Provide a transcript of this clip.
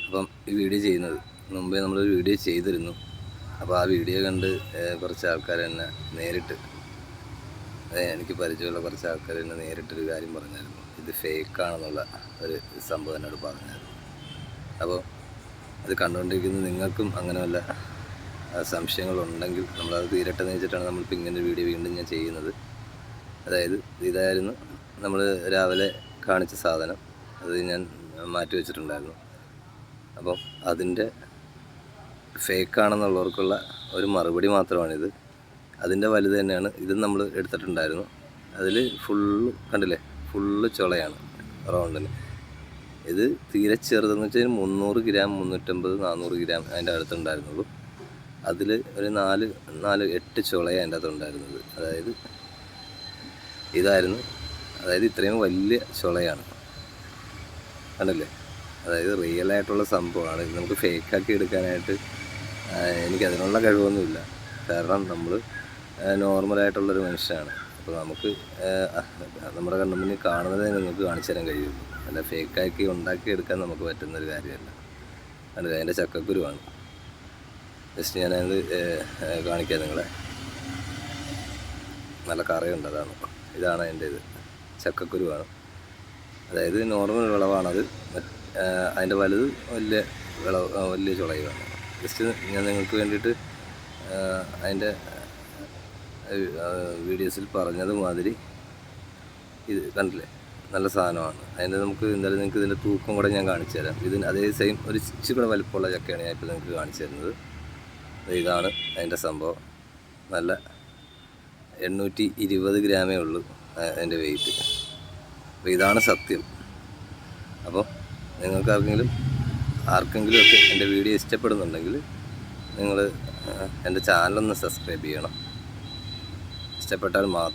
അപ്പം ഈ വീഡിയോ ചെയ്യുന്നത് മുമ്പേ നമ്മളൊരു വീഡിയോ ചെയ്തിരുന്നു. അപ്പോൾ ആ വീഡിയോ കണ്ട് കുറച്ച് ആൾക്കാർ എന്നെ നേരിട്ട്, എനിക്ക് പരിചയമുള്ള കുറച്ച് ആൾക്കാർ എന്നെ നേരിട്ടൊരു കാര്യം പറഞ്ഞായിരുന്നു. ഇത് ഫേക്കാണെന്നുള്ള ഒരു സംഭവം എന്നോട് പറഞ്ഞായിരുന്നു. അപ്പോൾ അത് കണ്ടുകൊണ്ടിരിക്കുന്ന നിങ്ങൾക്കും അങ്ങനെ വല്ല സംശയങ്ങളുണ്ടെങ്കിൽ നമ്മളത് തീരട്ടെന്ന് വെച്ചിട്ടാണ് നമ്മളിപ്പോൾ ഇങ്ങനെ വീഡിയോ വീണ്ടും ഞാൻ ചെയ്യുന്നത്. അതായത് ഇതായിരുന്നു നമ്മൾ രാവിലെ കാണിച്ച സാധനം. അത് ഞാൻ മാറ്റി വെച്ചിട്ടുണ്ടായിരുന്നു. അപ്പം അതിൻ്റെ ഫേക്കാണെന്നുള്ളവർക്കുള്ള ഒരു മറുപടി മാത്രമാണിത്. അതിൻ്റെ വലുത് തന്നെയാണ്. ഇതും നമ്മൾ എടുത്തിട്ടുണ്ടായിരുന്നു. അതിൽ ഫുള്ള് കണ്ടില്ലേ, ഫുള്ള് ചുളയാണ് റൗണ്ടിന്. ഇത് തീരെ ചെറുതെന്ന് വെച്ചാൽ 300 ഗ്രാം 350 400 ഗ്രാം അതിൻ്റെ അടുത്തുണ്ടായിരുന്നുള്ളൂ. അതിൽ ഒരു 8 ചുളയാണ് അതിൻ്റെ അകത്തുണ്ടായിരുന്നത്. അതായത് ഇതായിരുന്നു, അതായത് ഇത്രയും വലിയ ചുളയാണ്, കണ്ടില്ലേ. അതായത് റിയലായിട്ടുള്ള സംഭവമാണ്. ഇത് നമുക്ക് ഫേക്കാക്കി എടുക്കാനായിട്ട് എനിക്കതിനുള്ള കഴിവൊന്നുമില്ല. കാരണം നമ്മൾ നോർമലായിട്ടുള്ളൊരു മനുഷ്യനാണ്. അപ്പോൾ നമുക്ക് നമ്മുടെ കണ്ണുമുന്നിൽ കാണുന്നതേ നിങ്ങൾക്ക് കാണിച്ചു തരാൻ കഴിയുള്ളൂ. അല്ല ഫേക്കാക്കി ഉണ്ടാക്കിയെടുക്കാൻ നമുക്ക് പറ്റുന്നൊരു കാര്യമല്ല. കണ്ടില്ലേ, അതിൻ്റെ ചക്കക്കുരുവാണ്. ജസ്റ്റ് ഞാനത് കാണിക്കാം നിങ്ങളെ. നല്ല കറയുണ്ട്, ഇതാണ് അതിൻ്റെ ഇത്. ചക്കക്കുരുവാണ്. അതായത് നോർമൽ വിളവാണത്. അതിൻ്റെ വലുത് വലിയ ചുളയുമാണ്. ജസ്റ്റ് ഞാൻ നിങ്ങൾക്ക് വേണ്ടിയിട്ട് അതിൻ്റെ വീഡിയോസിൽ പറഞ്ഞത് മാതിരി ഇത് കണ്ടില്ലേ, നല്ല സാധനമാണ്. അതിൻ്റെ നമുക്ക് എന്തായാലും നിങ്ങൾക്ക് ഇതിൻ്റെ തൂക്കം കൂടെ ഞാൻ കാണിച്ചു തരാം. ഇതിന് അതേ സെയിം ഒരു ഇച്ചിരി കൂടെ വലിപ്പമുള്ള ചക്കയാണ് ഞാൻ ഇപ്പോൾ നിങ്ങൾക്ക് കാണിച്ചു തരുന്നത്. ഇതാണ് അതിൻ്റെ സംഭവം. നല്ല 820 ഗ്രാമേ ഉള്ളൂ അതിൻ്റെ വെയിറ്റ്. അപ്പോൾ ഇതാണ് സത്യം. അപ്പോൾ നിങ്ങൾക്ക് ആർക്കെങ്കിലും ഒക്കെ എൻ്റെ വീഡിയോ ഇഷ്ടപ്പെടുന്നുണ്ടെങ്കിൽ നിങ്ങൾ എൻ്റെ ചാനലൊന്ന് സബ്സ്ക്രൈബ് ചെയ്യണം. ഇഷ്ടപ്പെട്ടാൽ മാത്രം